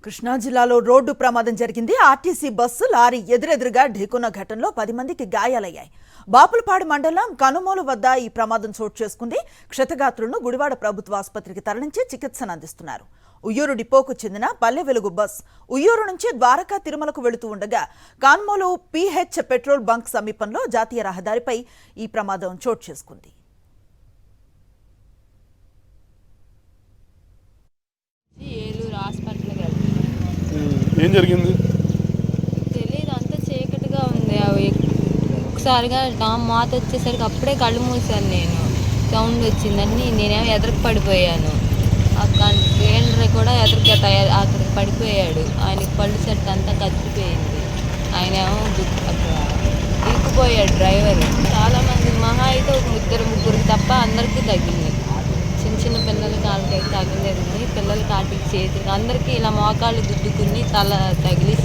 కృష్ణా జిల్లాలో రోడ్డు ప్రమాదం జరిగింది. ఆర్టీసీ బస్సు లారీ ఎదురెదురుగా ఢీకొన్న ఘటనలో 10 మందికి గాయాలయ్యాయి. బాపులపాడు మండలం కనుమోలు వద్ద ఈ ప్రమాదం చోటు చేసుకుంది. క్షతగాత్రులను గుడివాడ ప్రభుత్వ ఆసుపత్రికి తరలించి చికిత్సను అందిస్తున్నారు. ఉయ్యూరు డిపోకు చెందిన పల్లె వెలుగు బస్ ఉయ్యూరు నుంచి ద్వారకా తిరుమలకు వెళుతూ ఉండగా కాన్మోలు పీహెచ్ పెట్రోల్ బంక్ సమీపంలో జాతీయ రహదారిపై ఈ ప్రమాదం చోటు చేసుకుంది. ఏం జరిగింది తెలియదు, అంతా చీకటిగా ఉంది. అవి ఒకసారిగా మాత వచ్చేసరికి అప్పుడే కళ్ళు మూసాను. నేను సౌండ్ వచ్చిందని నేనేమో ఎదురుకు పడిపోయాను. సిలిండర్ కూడా ఎదురుకి అక్కడికి పడిపోయాడు. ఆయనకి పళ్ళు సెట్ అంతా కత్తిపోయింది. ఆయన ఏమో అక్కడ ఇరుక్కుపోయాడు డ్రైవర్. చాలామంది మహా అయితే ఒక ముగ్గురికి తప్ప అందరికీ తగ్గింది. చిన్న పిల్లల కాళ్ళకి తగిలేదు. పిల్లల కాటికి చేతికి అందరికీ ఇలా మోకాళ్ళు గుద్దుకుని తల తగిలి